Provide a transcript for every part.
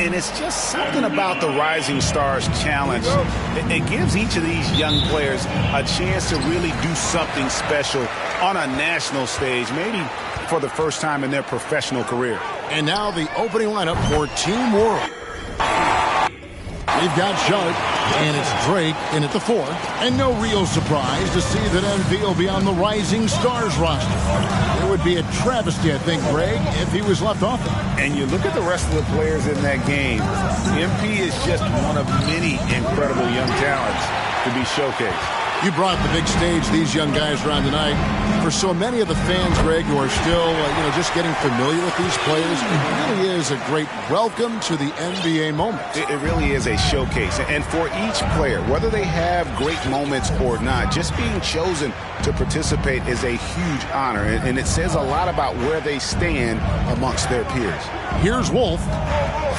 And it's just something about the Rising Stars Challenge. It gives each of these young players a chance to really do something special on a national stage, maybe for the first time in their professional career. And now the opening lineup for Team World. We've got Sharp, and it's Drake in at the 4. And no real surprise to see that MP will be on the Rising Stars roster. It would be a travesty, I think, Greg, if he was left off it. And you look at the rest of the players in that game. MP is just one of many incredible young talents to be showcased. You brought the big stage these young guys around tonight. For so many of the fans, Greg, who are still, just getting familiar with these players, it really is a great welcome to the NBA moment. It really is a showcase. And for each player, whether they have great moments or not, just being chosen to participate is a huge honor. And it says a lot about where they stand amongst their peers. Here's Wolf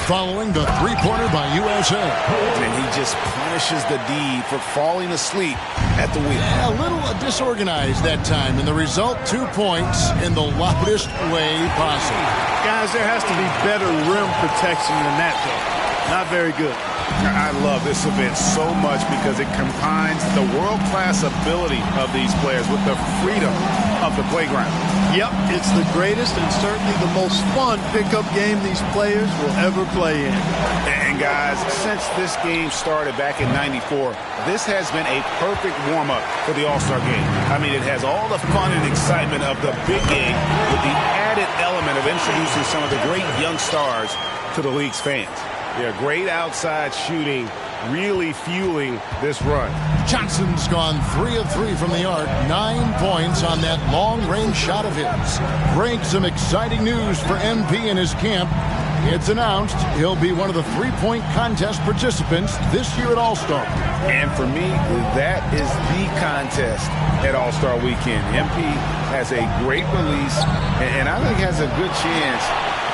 following the three-pointer by USA. And he just punishes the D for falling asleep at the wheel. A little disorganized that time, and the result, 2 points in the loudest way possible. Guys, there has to be better rim protection than that, though. Not very good. I love this event so much because it combines the world-class ability of these players with the freedom of the playground. Yep, it's the greatest and certainly the most fun pickup game these players will ever play in. And guys, since this game started back in '94, this has been a perfect warm-up for the All-Star game. I mean, it has all the fun and excitement of the big game with the added element of introducing some of the great young stars to the league's fans. Yeah, great outside shooting, really fueling this run. Johnson's gone 3 of 3 from the arc, 9 points on that long-range shot of his. Greg, some exciting news for MP and his camp. It's announced he'll be one of the three-point contest participants this year at All-Star. And for me, that is the contest at All-Star Weekend. MP has a great release, and I think has a good chance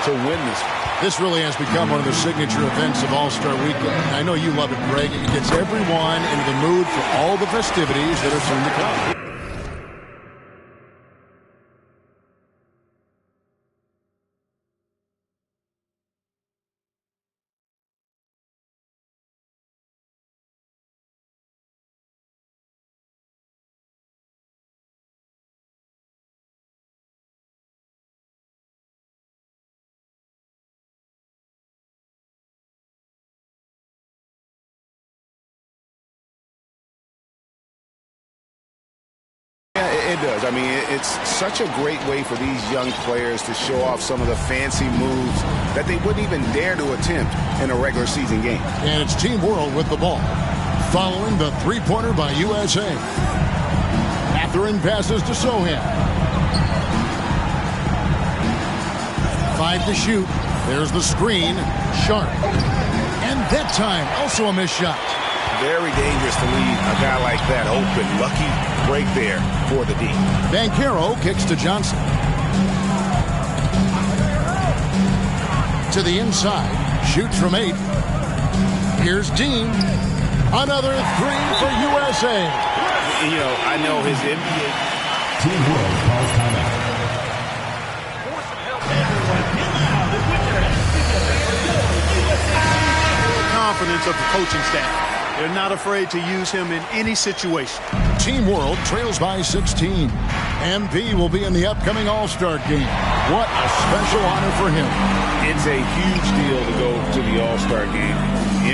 to win this. This really has become one of the signature events of All-Star Weekend. I know you love it, Greg. It gets everyone into the mood for all the festivities that are soon to come. It does. I mean, it's such a great way for these young players to show off some of the fancy moves that they wouldn't even dare to attempt in a regular season game. And it's Team World with the ball. Following the three-pointer by USA. Mathurin passes to Sohan. 5 to shoot. There's the screen. Sharp. And that time, also a missed shot. Very dangerous to leave a guy like that open. Lucky break there for the D. Bancaro kicks to Johnson. To the inside. Shoots from 8. Here's Dean. Another 3 for USA. You know, I know his NBA. Team World calls timeout. The confidence of the coaching staff. They're not afraid to use him in any situation. Team World trails by 16. MP will be in the upcoming All-Star game. What a special honor for him. It's a huge deal to go to the All-Star game.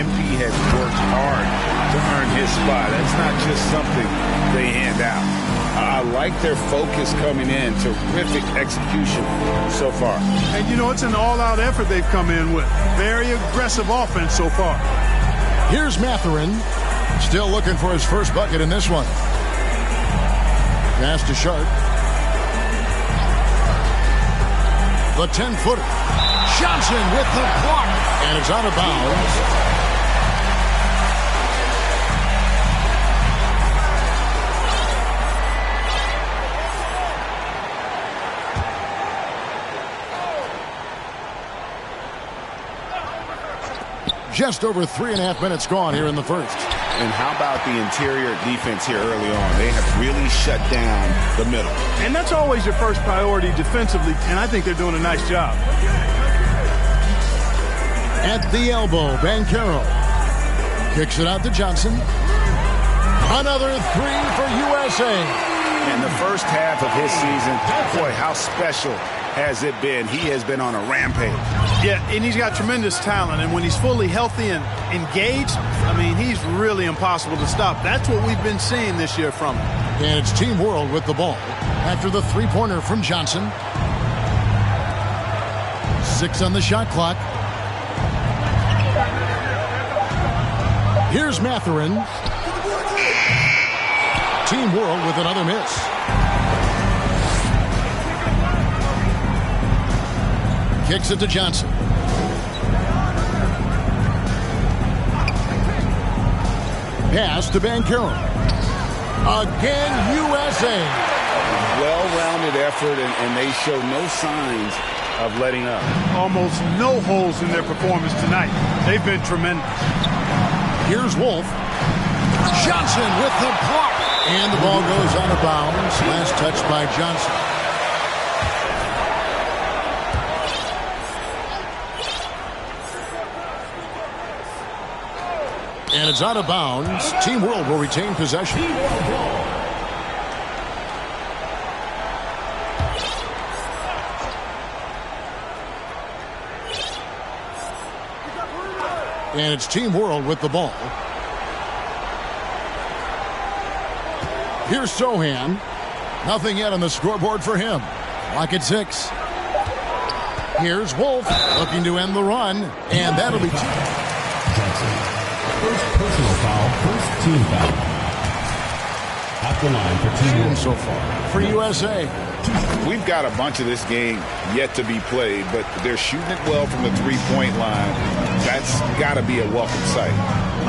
MP has worked hard to earn his spot. That's not just something they hand out. I like their focus coming in. Terrific execution so far. And, you know, it's an all-out effort they've come in with. Very aggressive offense so far. Here's Mathurin, still looking for his first bucket in this one. Pass to Sharp. The 10-footer. Johnson with the block. And it's out of bounds. Just over 3.5 minutes gone here in the first. And how about the interior defense here early on? They have really shut down the middle. And that's always your first priority defensively, and I think they're doing a nice job. At the elbow, Bancaro kicks it out to Johnson. Another three for USA. In the first half of his season, boy, how special has it been? He has been on a rampage. Yeah, and he's got tremendous talent. And when he's fully healthy and engaged, I mean, he's really impossible to stop. That's what we've been seeing this year from him. And it's Team World with the ball after the three-pointer from Johnson. 6 on the shot clock. Here's Mathurin. Team World with another miss. Kicks it to Johnson. Pass to Bancaro. Again, USA. Well-rounded effort, and they show no signs of letting up. Almost no holes in their performance tonight. They've been tremendous. Here's Wolf. Johnson with the block. And the ball goes out of bounds. Last touch by Johnson. And it's out of bounds. Team World will retain possession. And it's Team World with the ball. Here's Sohan. Nothing yet on the scoreboard for him. Lock at 6. Here's Wolf looking to end the run. And that'll be Johnson. First personal foul, first team foul. At the line for Team World so far for USA. We've got a bunch of this game yet to be played, but they're shooting it well from the three-point line. That's got to be a welcome sight.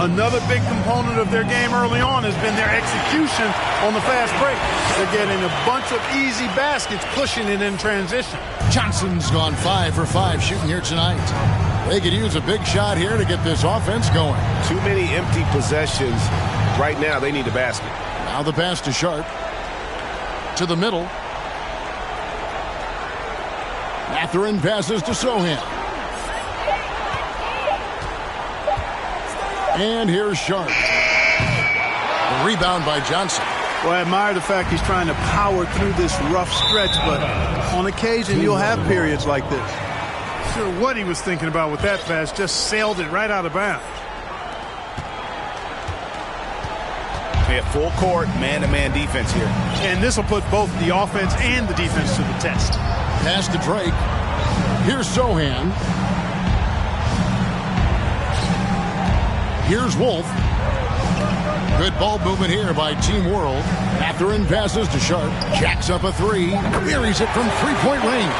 Another big component of their game early on has been their execution on the fast break. They're getting a bunch of easy baskets, pushing it in transition. Johnson's gone 5 for 5 shooting here tonight. They could use a big shot here to get this offense going. Too many empty possessions. Right now, they need a basket. Now the pass to Sharp. To the middle. Mathurin passes to Sohan. And here's Sharp. A rebound by Johnson. Well, I admire the fact he's trying to power through this rough stretch, but on occasion you'll have periods like this. Sure what he was thinking about with that pass, just sailed it right out of bounds. They have full court, man-to-man defense here. And this will put both the offense and the defense to the test. Pass to Drake. Here's Sohan. Here's Wolf. Good ball movement here by Team World. Mathurin passes to Sharp. Jacks up a 3. Buries it from three-point range.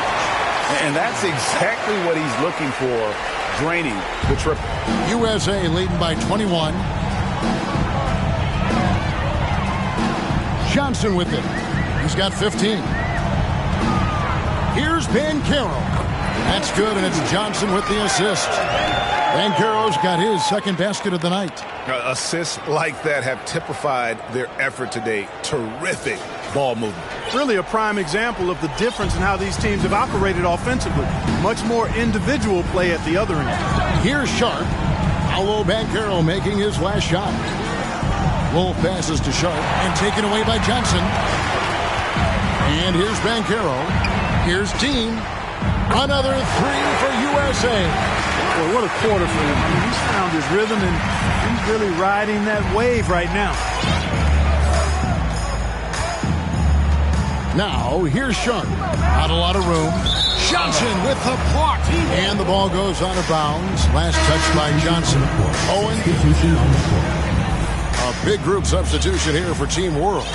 And that's exactly what he's looking for, draining the triple. USA leading by 21. Johnson with it. He's got 15. Here's Bancaro. That's good, and it's Johnson with the assist. Bancaro's got his second basket of the night. Assists like that have typified their effort today. Terrific ball movement. Really a prime example of the difference in how these teams have operated offensively. Much more individual play at the other end. Here's Sharp. Paolo Bancaro making his last shot. Wolf passes to Sharp and taken away by Johnson. And here's Bancaro. Here's Dean. Another 3 for USA. Well, what a quarter for him. I mean, he's found his rhythm, and he's really riding that wave right now. Now, here's Sharp. Not a lot of room. Johnson with the block. And the ball goes out of bounds. Last touch by Johnson. Owen. A big group substitution here for Team World.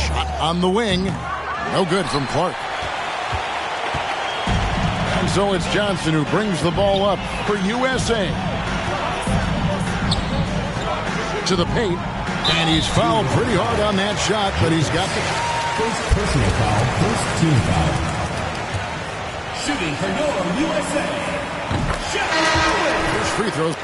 Shot on the wing. No good from Clark. And so it's Johnson who brings the ball up for USA. To the paint. And he's fouled pretty hard on that shot, but he's got the first personal foul, first team foul. Shooting for your USA. Here's free throws.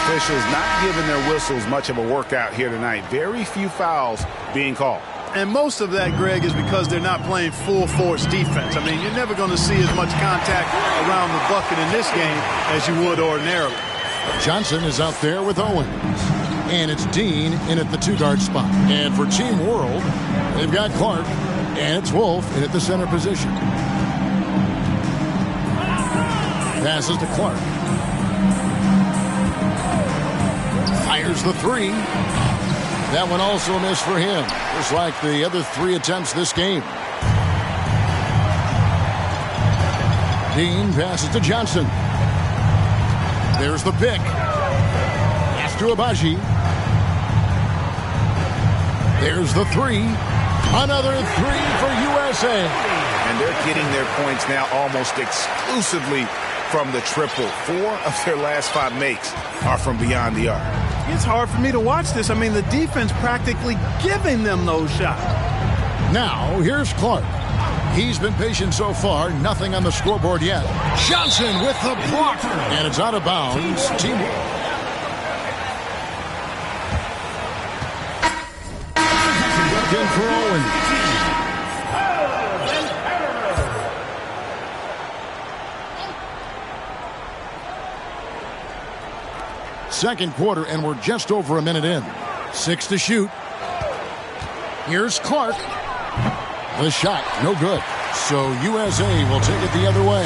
officials not giving their whistles much of a workout here tonight. Very few fouls being called. And most of that, Greg, is because they're not playing full-force defense. I mean, you're never going to see as much contact around the bucket in this game as you would ordinarily. Johnson is out there with Owens. And it's Dean in at the two-guard spot. And for Team World, they've got Clark. And it's Wolf in at the center position. Passes to Clark. Fires the three. That one also a miss for him, just like the other three attempts this game. Dean passes to Johnson. There's the pick. Pass to Abaji. There's the three. Another three for USA. And they're getting their points now almost exclusively from the triple. 4 of their last 5 makes are from beyond the arc. It's hard for me to watch this. I mean, the defense practically giving them those shots. Now, here's Clark. He's been patient so far. Nothing on the scoreboard yet. Johnson with the block. And it's out of bounds. Team. Again for Owens. Second quarter, and we're just over a minute in. 6 to shoot. Here's Clark. The shot, no good. So USA will take it the other way.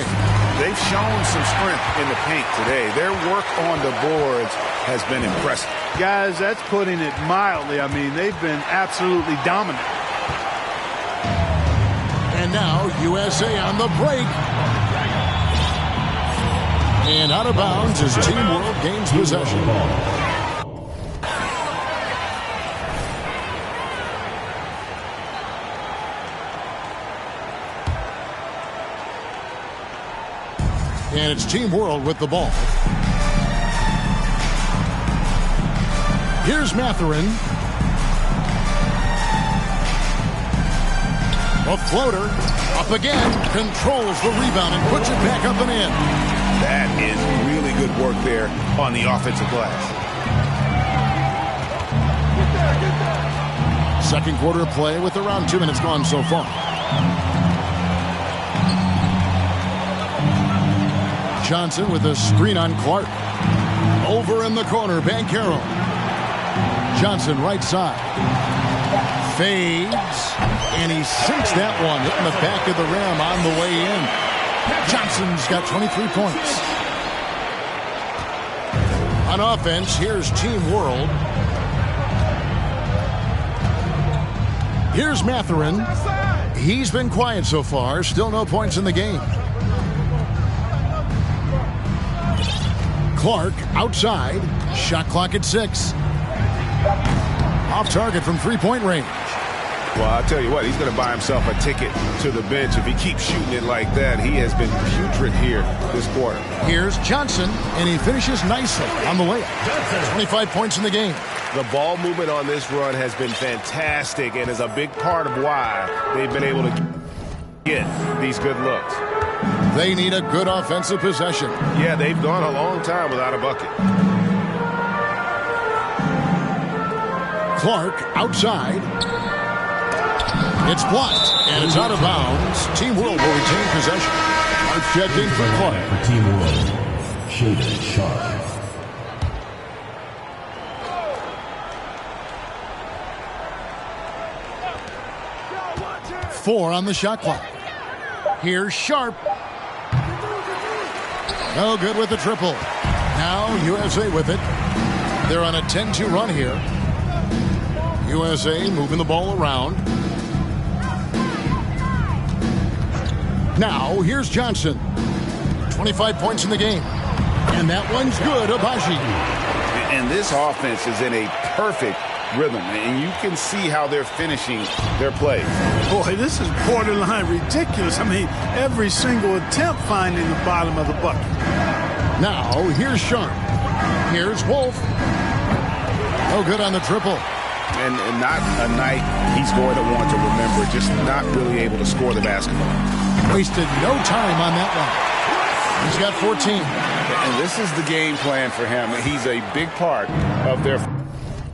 They've shown some strength in the paint today. Their work on the boards has been impressive. Guys, that's putting it mildly. I mean, they've been absolutely dominant. And now USA on the break. And out of bounds as Team World gains possession. And it's Team World with the ball. Here's Mathurin. A floater. Up again. Controls the rebound and puts it back up and in. That is really good work there on the offensive glass. Second quarter of play with around 2 minutes gone so far. Johnson with a screen on Clark. Over in the corner, Bankero. Johnson right side. Fades. And he sinks that one, hitting the back of the rim on the way in. Johnson's got 23 points. On offense, here's Team World. Here's Mathurin. He's been quiet so far. Still no points in the game. Clark outside. Shot clock at 6. Off target from three-point range. Well, I'll tell you what, he's going to buy himself a ticket to the bench if he keeps shooting it like that. He has been putrid here this quarter. Here's Johnson, and he finishes nicely on the layup. 25 points in the game. The ball movement on this run has been fantastic and is a big part of why they've been able to get these good looks. They need a good offensive possession. Yeah, they've gone a long time without a bucket. Clark outside. It's blocked, and it's out of bounds. Team World will retain possession. Mark checked in for Clark. For Team World, Shaden Sharp. 4 on the shot clock. Here's Sharp. No good with the triple. Now USA with it. They're on a 10-2 run here. USA moving the ball around. Now here's Johnson. 25 points in the game. And that one's good, Abaji. And this offense is in a perfect rhythm, and you can see how they're finishing their plays. Boy, this is borderline ridiculous. I mean, every single attempt finding the bottom of the bucket. Now, here's Sharp. Here's Wolf. No good on the triple. And not a night he's going to want to remember, just not really able to score the basketball. Wasted no time on that one. He's got 14. And this is the game plan for him. He's a big part of their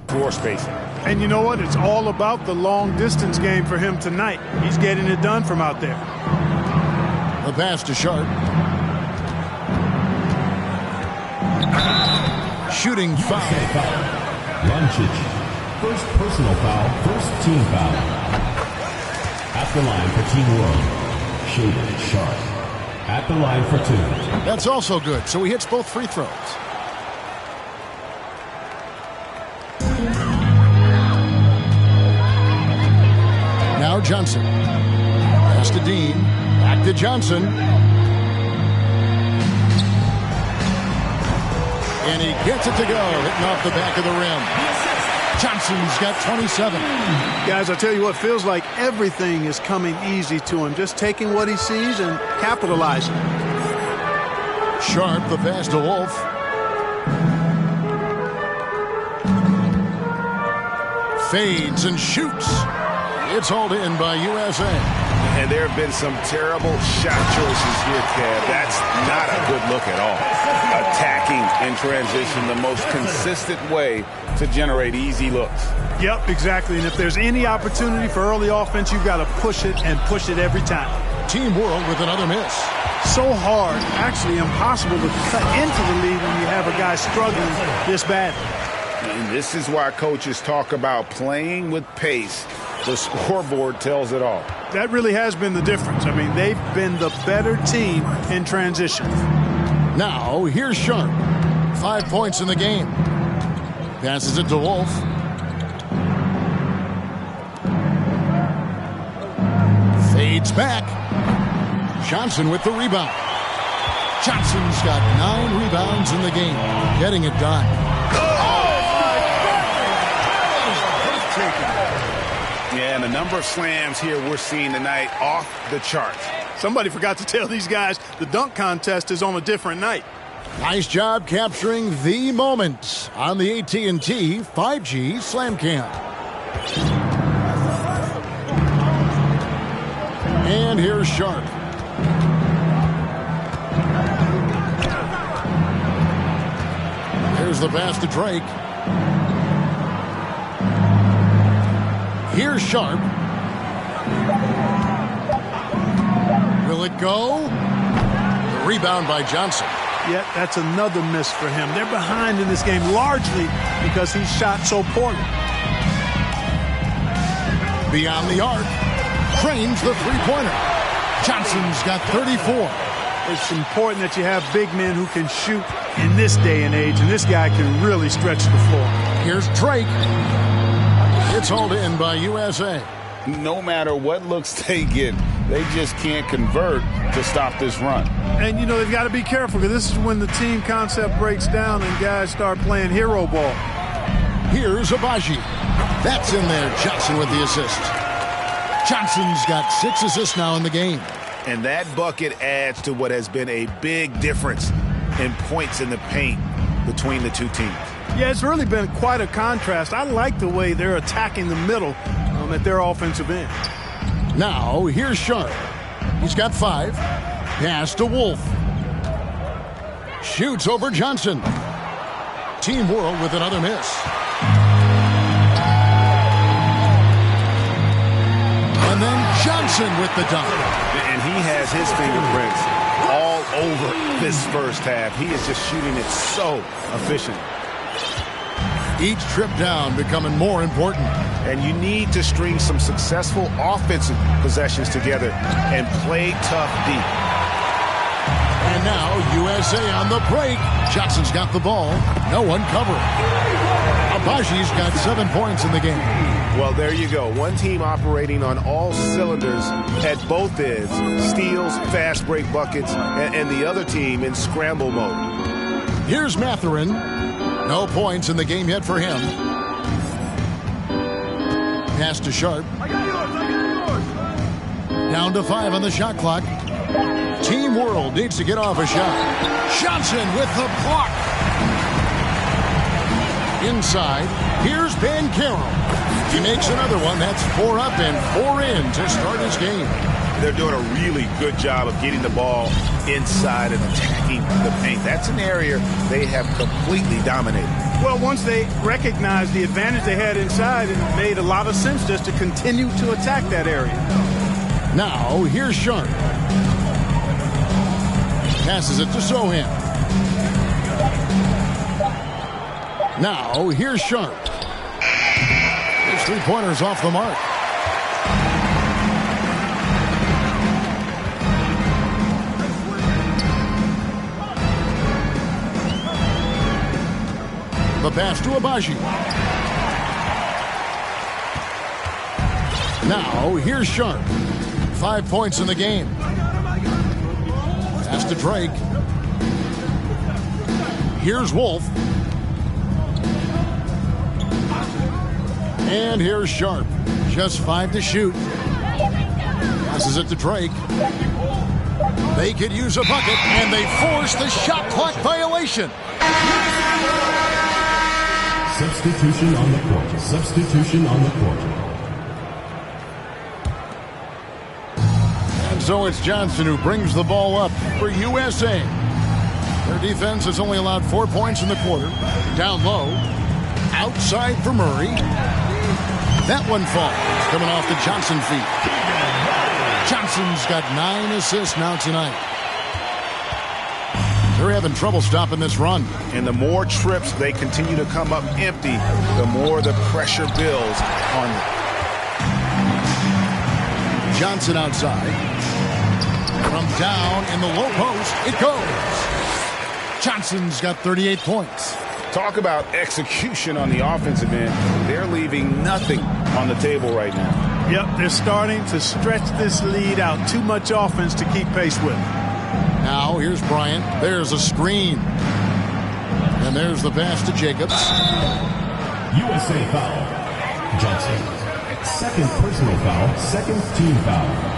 floor spacing. And you know what? It's all about the long-distance game for him tonight. He's getting it done from out there. The pass to Sharp. Shooting foul. Doncic. First personal foul, first team foul. At the line for Team World, Shaedon Sharp. At the line for 2. That's also good, so he hits both free throws. Now Johnson. Pass to Dean. Back to Johnson. And he gets it to go, hitting off the back of the rim. Johnson's got 27. Guys, I tell you what, feels like everything is coming easy to him. Just taking what he sees and capitalizing. Sharp, the pass to Wolf. Fades and shoots. It's hauled in by USA. And there have been some terrible shot choices here, Kev. That's not a good look at all. Attacking in transition, the most consistent way to generate easy looks. Yep, exactly. And if there's any opportunity for early offense, you've got to push it and push it every time. Team World with another miss. So hard, actually impossible to cut into the lead when you have a guy struggling this bad. And this is why coaches talk about playing with pace. The scoreboard tells it all. That really has been the difference. I mean, they've been the better team in transition. Now, here's Sharp. 5 points in the game. Passes it to Wolf. Fades back. Johnson with the rebound. Johnson's got 9 rebounds in the game. Getting it done. Yeah, and the number of slams here we're seeing tonight off the charts. Somebody forgot to tell these guys the dunk contest is on a different night. Nice job capturing the moment on the AT&T 5G Slam Cam. And here's Sharp. Here's the pass to Drake. Here's Sharp. Will it go? The rebound by Johnson. Yet that's another miss for him. They're behind in this game largely because he shot so poorly. Beyond the arc. Trains the three-pointer. Johnson's got 34. It's important that you have big men who can shoot in this day and age, and this guy can really stretch the floor. Here's Drake. It's hauled in by USA. No matter what looks they get, they just can't convert to stop this run. And, you know, they've got to be careful because this is when the team concept breaks down and guys start playing hero ball. Here's Abaji. That's in there. Johnson with the assist. Johnson's got 6 assists now in the game. And that bucket adds to what has been a big difference in points in the paint between the two teams. Yeah, it's really been quite a contrast. I like the way they're attacking the middle at their offensive end. Now, here's Sharp. He's got 5. Pass to Wolf. Shoots over Johnson. Team World with another miss. And then Johnson with the dunk. And he has his fingerprints all over this first half. He is just shooting it so efficient. Each trip down becoming more important. And you need to string some successful offensive possessions together and play tough deep. And now USA on the break. Johnson's got the ball. No one covering. Abaji's got 7 points in the game. Well, there you go. One team operating on all cylinders at both ends. Steals, fast break buckets, and the other team in scramble mode. Here's Mathurin. No points in the game yet for him. Pass to Sharp. Down to 5 on the shot clock. Team World needs to get off a shot. Johnson with the block. Inside, here's Ben Carroll. He makes another one. That's 4 up and 4 in to start his game. they're doing a really good job of getting the ball inside and attacking the paint. That's an area they have completely dominated. Well, once they recognized the advantage they had inside, it made a lot of sense just to continue to attack that area. Now, here's Sharp. Passes it to Sohan. Now, here's Sharp. His three-pointer's off the mark. The pass to Abaji. Now, here's Sharp. 5 points in the game. Pass to Drake. Here's Wolf. And here's Sharp. Just 5 to shoot. Passes it to Drake. They could use a bucket, and they force the shot clock violation. Substitution on the court. Substitution on the court. And so it's Johnson who brings the ball up for USA. Their defense has only allowed 4 points in the quarter. Down low. Outside for Murray. That one falls. Coming off the Johnson feet. Johnson's got 9 assists now tonight. They're having trouble stopping this run. And the more trips they continue to come up empty, the more the pressure builds on them. Johnson outside. From down in the low post, it goes. Johnson's got 38 points. Talk about execution on the offensive end. They're leaving nothing on the table right now. Yep, they're starting to stretch this lead out. Too much offense to keep pace with. Now, here's Bryant. There's a screen. And there's the pass to Jacobs. USA foul. Johnson. Second personal foul. Second team foul.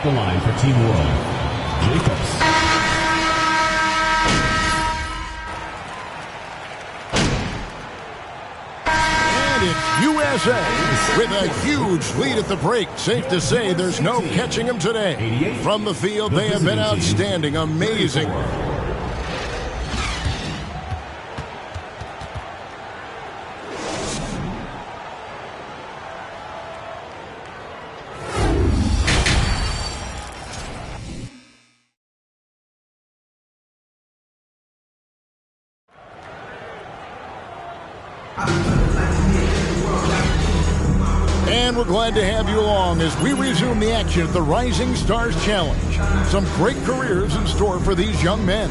the line for Team World, Jacobs. And it's USA with a huge lead at the break. Safe to say there's no catching them today. From the field, they have been outstanding, amazing. And we're glad to have you along as we resume the action at the Rising Stars Challenge. Some great careers in store for these young men.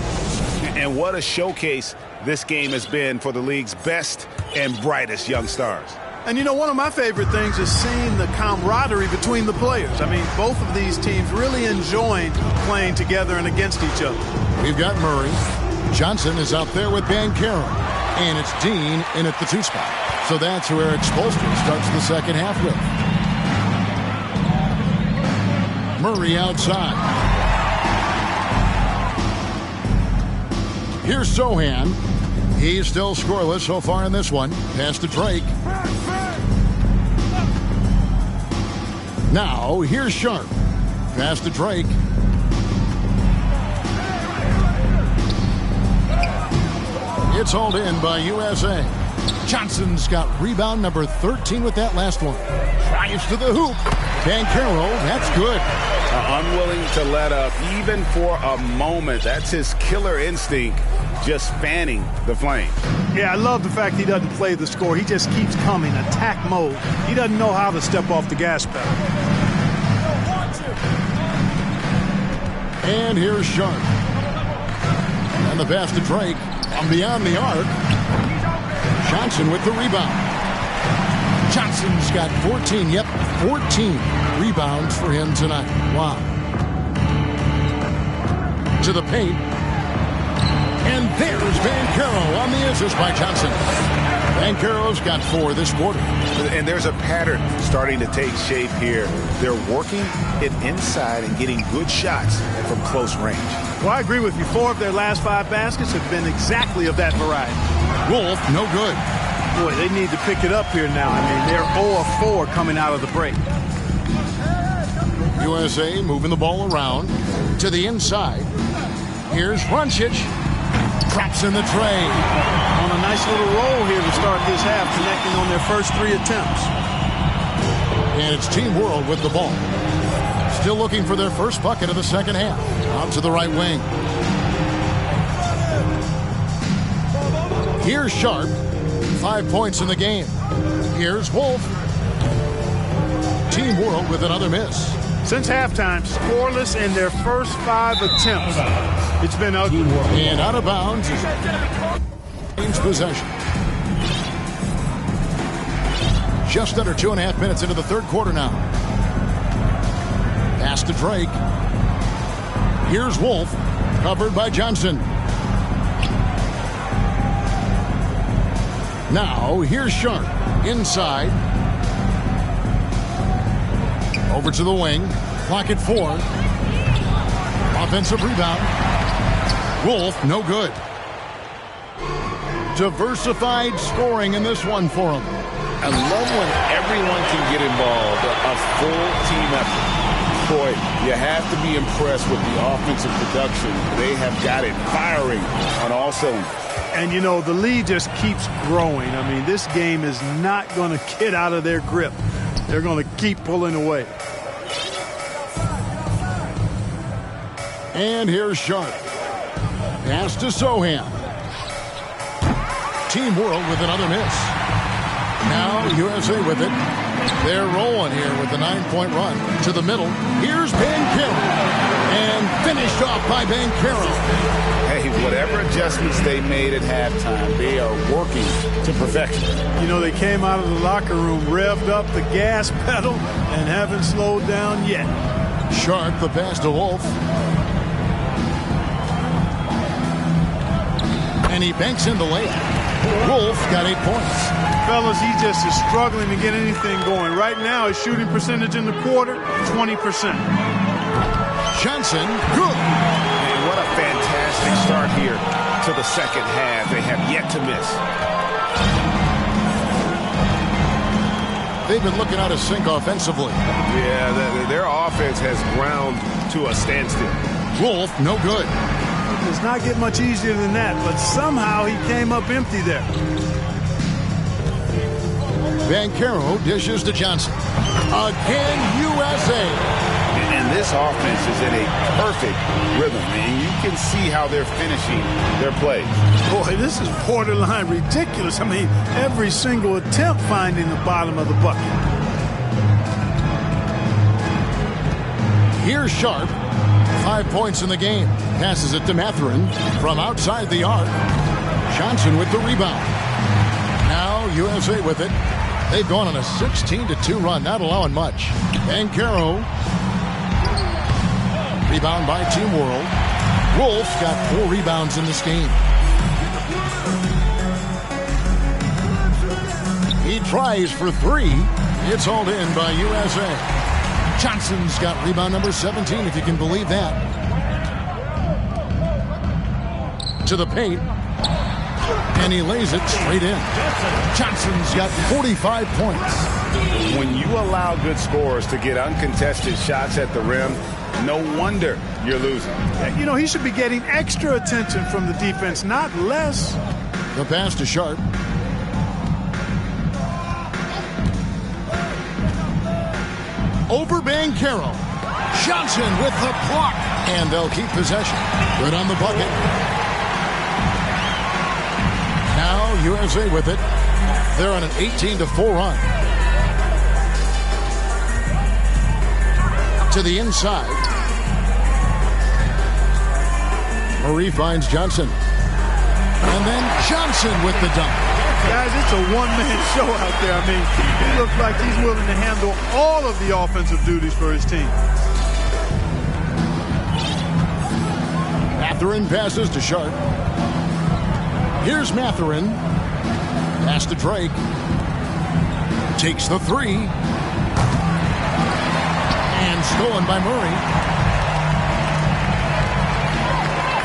And what a showcase this game has been for the league's best and brightest young stars. And, you know, one of my favorite things is seeing the camaraderie between the players. I mean, both of these teams really enjoying playing together and against each other. We've got Murray. Johnson is out there with Bancaro. And it's Dean in at the 2 spot. So that's who Eric Spoelstra starts the second half with. Murray outside. Here's Sohan. He's still scoreless so far in this one. Pass to Drake. Now, here's Sharp. Pass to Drake. It's hauled in by USA. Johnson's got rebound number 13 with that last one. Drives to the hoop. Bancaro, that's good. Unwilling to let up even for a moment. That's his killer instinct, just fanning the flame. Yeah, I love the fact he doesn't play the score. He just keeps coming, attack mode. He doesn't know how to step off the gas pedal. And here's Sharp. And the pass to Drake. From beyond the arc. Johnson with the rebound. Johnson's got 14. Yep, 14 rebounds for him tonight. Wow. To the paint. And there's Bancaro on the assist by Johnson. Bancaro's got 4 this quarter. And there's a pattern starting to take shape here. They're working it inside and getting good shots from close range. Well, I agree with you. 4 of their last 5 baskets have been exactly of that variety. Wolf, no good. Boy, they need to pick it up here now. I mean, they're 0 of 4 coming out of the break. USA moving the ball around to the inside. Here's Runcic. Drops in the tray. On a nice little roll here to start this half, connecting on their first 3 attempts. And it's Team World with the ball. Still looking for their first bucket of the second half. Out to the right wing. Here's Sharp. 5 points in the game. Here's Wolf. Team World with another miss. Since halftime, scoreless in their first 5 attempts. It's been ugly. And out of bounds. Change possession. Just under 2.5 minutes into the third quarter now. Pass to Drake. Here's Wolf. Covered by Johnson. Now, here's Sharp. Inside. Over to the wing. Clock at 4. Offensive rebound. Wolf, no good. Diversified scoring in this one for him. I love when everyone can get involved, a full team effort. Boy, you have to be impressed with the offensive production. They have got it firing on all cylinders. And, you know, the lead just keeps growing. I mean, this game is not going to get out of their grip. They're going to keep pulling away. And here's Sharp. Pass to Sohan. Team World with another miss. Now USA with it. They're rolling here with the 9-point run. To the middle. Here's Bancaro. And finished off by Bancaro. Hey, whatever adjustments they made at halftime, they are working to perfection. You know, they came out of the locker room, revved up the gas pedal, and haven't slowed down yet. Sharp, the pass to Wolf. And he banks in the layup. Wolf got 8 points. Fellas, he just is struggling to get anything going. Right now, his shooting percentage in the quarter, 20%. Johnson, good. And what a fantastic start here to the second half. They have yet to miss. They've been looking out of sync offensively. Yeah, their offense has ground to a standstill. Wolf, no good. It does not get much easier than that, but somehow he came up empty there. Vancaro dishes to Johnson. Again, USA. And this offense is in a perfect rhythm, and you can see how they're finishing their plays. Boy, this is borderline ridiculous. I mean, every single attempt finding the bottom of the bucket. Here's Sharp. 5 points in the game. Passes it to Mathurin from outside the arc. Johnson with the rebound. Now USA with it. They've gone on a 16-2 run, not allowing much. Vancaro. Rebound by Team World. Wolf got 4 rebounds in this game. He tries for 3. It's hauled in by USA. Johnson's got rebound number 17, if you can believe that. To the paint. And he lays it straight in. Johnson's got 45 points. When you allow good scorers to get uncontested shots at the rim, no wonder you're losing. You know, he should be getting extra attention from the defense, not less. The pass to Sharp. Over Bancaro. Johnson with the block. And they'll keep possession. Good on the bucket. Now USA with it. They're on an 18-4 run. To the inside. Murray finds Johnson. And then Johnson with the dunk. Guys, it's a one-man show out there. I mean, he looks like he's willing to handle all of the offensive duties for his team. Mathurin passes to Sharp. Here's Mathurin. Pass to Drake. Takes the 3. And stolen by Murray.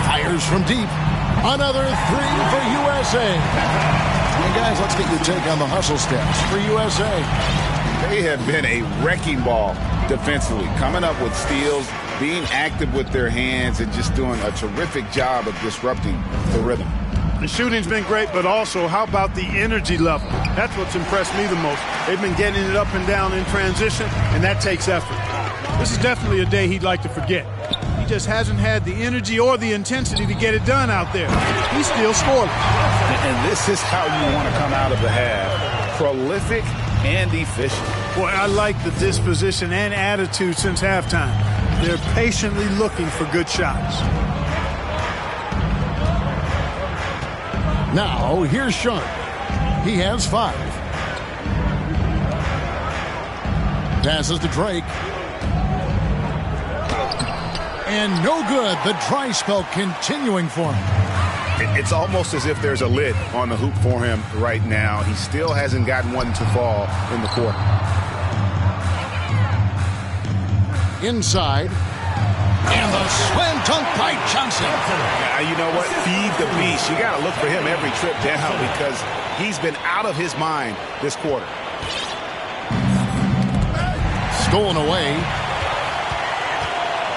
Fires from deep. Another 3 for USA. And guys, let's get your take on the hustle steps for USA. They have been a wrecking ball defensively, coming up with steals, being active with their hands, and just doing a terrific job of disrupting the rhythm. The shooting's been great, but also, how about the energy level? That's what's impressed me the most. They've been getting it up and down in transition, and that takes effort. This is definitely a day he'd like to forget. He just hasn't had the energy or the intensity to get it done out there. He's still scoring. And this is how you want to come out of the half. Prolific and efficient. Boy, I like the disposition and attitude since halftime. They're patiently looking for good shots. Now, here's Sharp. He has 5. Passes to Drake. And no good. The dry spell continuing for him. It's almost as if there's a lid on the hoop for him right now. He still hasn't gotten one to fall in the court. Inside. And the slam dunk by Johnson. Now, you know what? Feed the beast. You got to look for him every trip down because he's been out of his mind this quarter. Stolen away.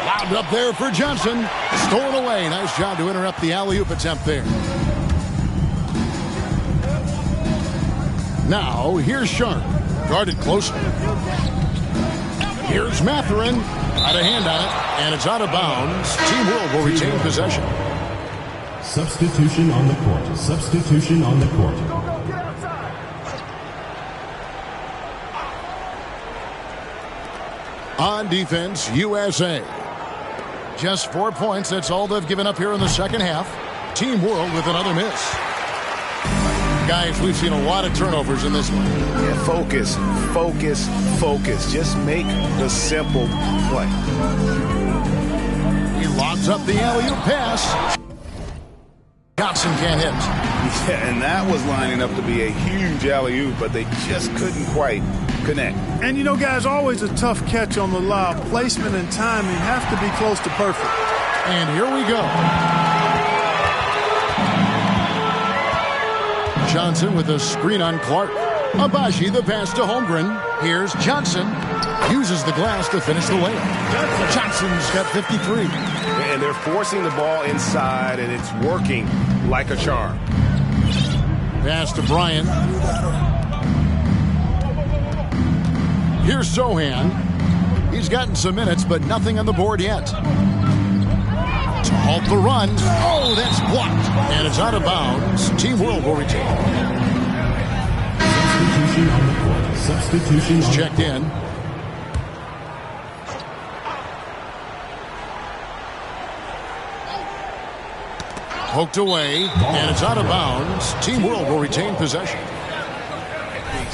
Lobbed up there for Johnson. Stolen away. Nice job to interrupt the alley-oop attempt there. Now, here's Sharp. Guarded closely. Here's Mathurin. Got a hand on it, and it's out of bounds. Team World will retain possession. Substitution on the court. Substitution on the court. On defense, USA. Just 4 points. That's all they've given up here in the second half. Team World with another miss. Guys, we've seen a lot of turnovers in this one. Yeah, focus, focus, focus. Just make the simple play. He lobs up the alley-oop pass. Johnson can't hit. Yeah, and that was lining up to be a huge alley-oop, but they just couldn't quite connect. And you know, guys, always a tough catch on the lob. Placement and timing have to be close to perfect. And here we go. Johnson with a screen on Clark. Abaji the pass to Holmgren. Here's Johnson. Uses the glass to finish the layup. Johnson's got 53. And they're forcing the ball inside, and it's working like a charm. Pass to Bryant. Here's Sohan. He's gotten some minutes, but nothing on the board yet. To halt the run. Oh, that's blocked. And it's out of bounds. Team World will retain. Substitution on the court. Substitution. He's checked in. Poked away, and it's out of bounds. Team World will retain possession.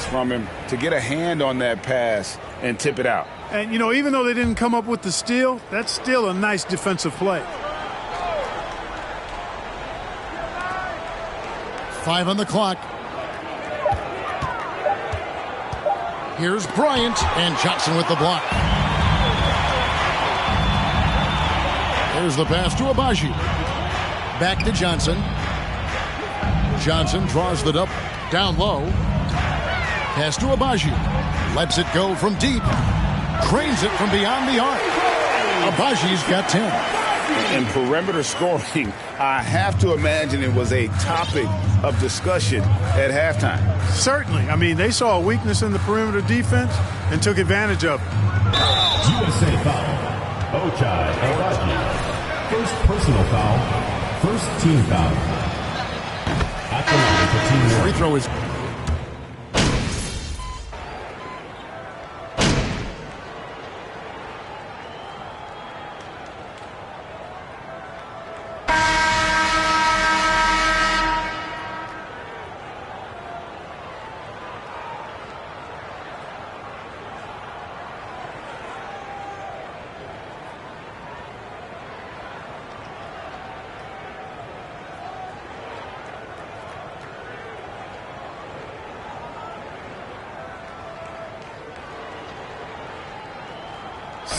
From him to get a hand on that pass and tip it out. And, you know, even though they didn't come up with the steal, that's still a nice defensive play. 5 on the clock. Here's Bryant, and Johnson with the block. There's the pass to Abaji. Back to Johnson. Johnson draws the double. Down low. Pass to Abaji. Lets it go from deep. Cranes it from beyond the arc. Abaji's got 10. And perimeter scoring, I have to imagine it was a topic of discussion at halftime. Certainly. I mean, they saw a weakness in the perimeter defense and took advantage of it. USA foul. Ochai Abaji. First personal foul. First team foul. At the line for Team World. Free throw is...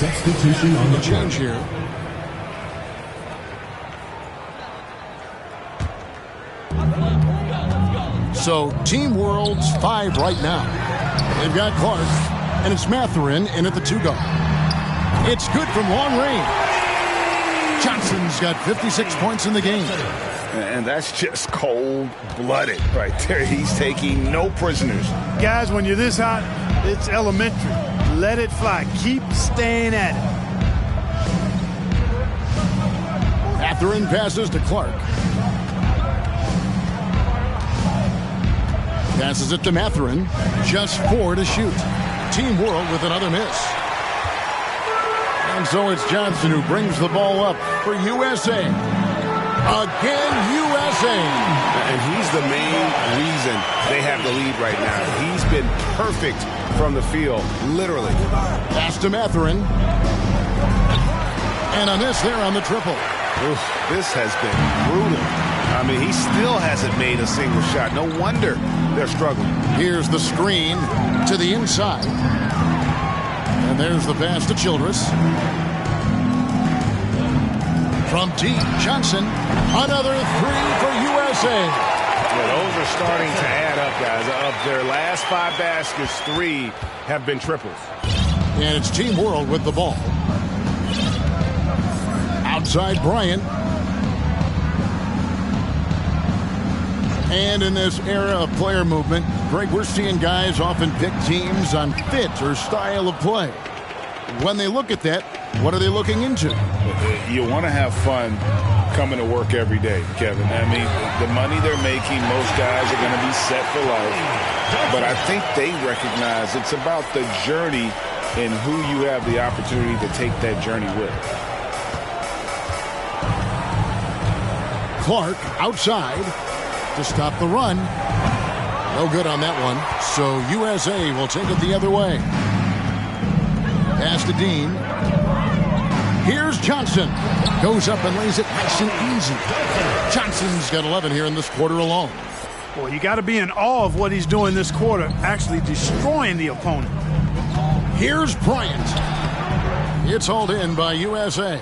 Substitution on the change here. So Team World's 5 right now. They've got Clark, and it's Mathurin in at the 2-guard. It's good from long range. Johnson's got 56 points in the game. And that's just cold-blooded right there. He's taking no prisoners. Guys, when you're this hot, it's elementary. Let it fly. Keep staying at it. Mathurin passes to Clark. Passes it to Mathurin. Just 4 to shoot. Team World with another miss. And so it's Johnson who brings the ball up for USA. Again, USA. And he's the main reason they have the lead right now. He's been perfect from the field, literally. Pass to Mathurin. And a miss there on the triple. Oof, this has been brutal. I mean, he still hasn't made a single shot. No wonder they're struggling. Here's the screen to the inside. And there's the pass to Childress. From deep, Johnson. Another 3 for USA. Yeah, those are starting to add up, guys. Of their last 5 baskets, 3 have been triples. And it's Team World with the ball. Outside Bryant. And in this era of player movement, Greg, we're seeing guys often pick teams on fit or style of play. When they look at that, what are they looking into? You want to have fun coming to work every day, Kevin. I mean, the money they're making, most guys are going to be set for life. But I think they recognize it's about the journey and who you have the opportunity to take that journey with. Clark outside to stop the run. No good on that one. So USA will take it the other way. Pass to Dean. Here's Johnson. Goes up and lays it nice and easy. Johnson's got 11 here in this quarter alone. Boy, you got to be in awe of what he's doing this quarter, actually destroying the opponent. Here's Bryant. It's hauled in by USA.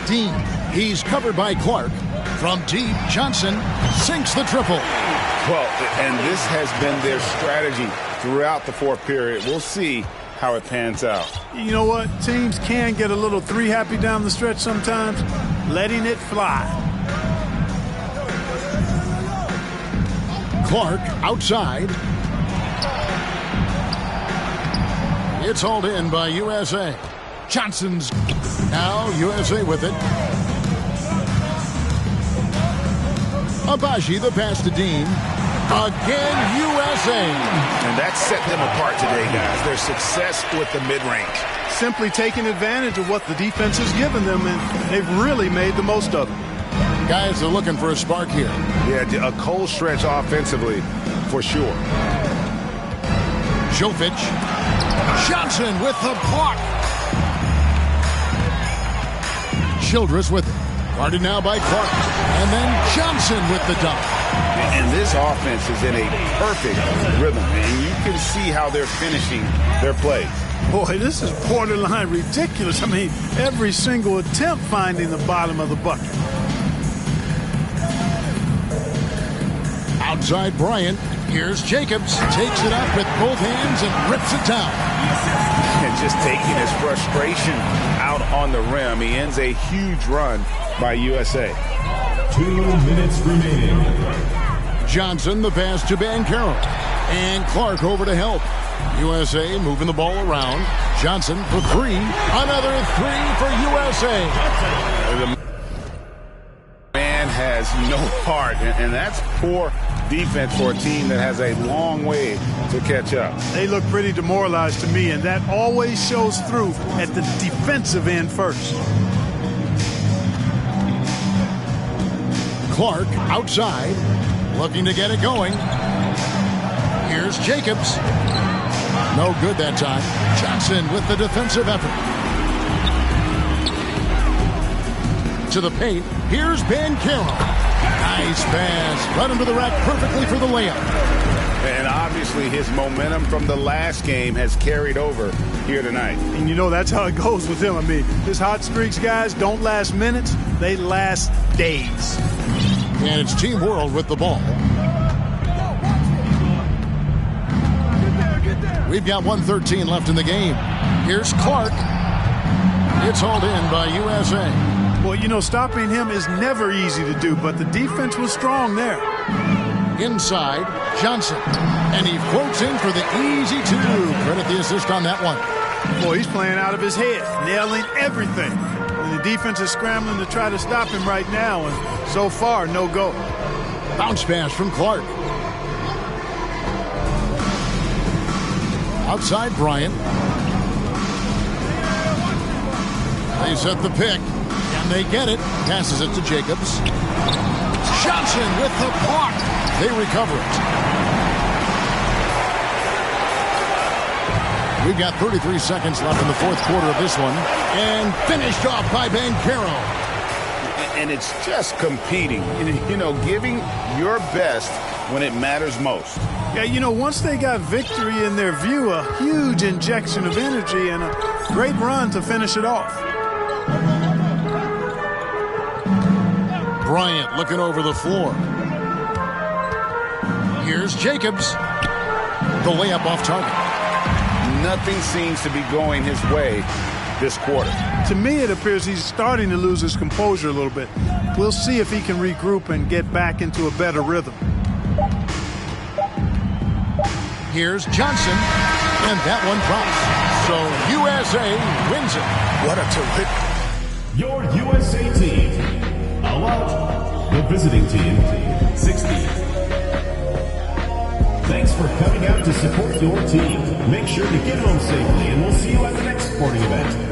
Dean, he's covered by Clark. From deep, Johnson sinks the triple. Well, and this has been their strategy throughout the fourth period. We'll see how it pans out. You know what? Teams can get a little three happy down the stretch sometimes, letting it fly. Clark outside. It's hauled in by USA. Johnson's now USA with it. Abaji, the pass to Dean. Again, USA. And that set them apart today, guys. Their success with the mid-range. Simply taking advantage of what the defense has given them, and they've really made the most of it. Guys are looking for a spark here. Yeah, a cold stretch offensively, for sure. Jovic. Johnson with the block. Childress with it. Guarded now by Clark. And then Johnson with the dunk. And this offense is in a perfect rhythm. And you can see how they're finishing their plays. Boy, this is borderline ridiculous. I mean, every single attempt finding the bottom of the bucket. Outside Bryant. Here's Jacobs. Takes it up with both hands and rips it down. And just taking his frustration out on the rim. He ends a huge run by USA. 2 minutes remaining. Johnson, the pass to Bancaro. And Clark over to help. USA moving the ball around. Johnson for three. Another three for USA. The man has no heart, and that's poor defense for a team that has a long way to catch up. They look pretty demoralized to me, and that always shows through at the defensive end first. Clark outside, looking to get it going. Here's Jacobs. No good that time. Johnson with the defensive effort. To the paint. Here's Bancaro. Nice pass. Right into the rack perfectly for the layup. And obviously his momentum from the last game has carried over here tonight. And you know that's how it goes with him. I mean, his hot streaks, guys, don't last minutes. They last days. And it's Team World with the ball. We've got 1:13 left in the game. Here's Clark. It's hauled in by USA. Well, you know, stopping him is never easy to do, but the defense was strong there. Inside, Johnson. And he floats in for the easy two. Credit the assist on that one. Boy, he's playing out of his head, nailing everything. And the defense is scrambling to try to stop him right now, and so far, no go. Bounce pass from Clark. Outside Bryant. They set the pick, and they get it. Passes it to Jacobs. Johnson with the block. They recover it. We've got 33 seconds left in the fourth quarter of this one. And finished off by Bancaro. And it's just competing, you know, giving your best when it matters most. Yeah, you know, once they got victory in their view, a huge injection of energy and a great run to finish it off. Bryant looking over the floor. Here's Jacobs. The layup off target. Nothing seems to be going his way this quarter. To me, it appears he's starting to lose his composure a little bit. We'll see if he can regroup and get back into a better rhythm. Here's Johnson, and that one drops. So USA wins it. What a terrific... Your USA team. All out. The visiting team, 60. Thanks for coming out to support your team. Make sure to get home safely, and we'll see you at the next sporting event.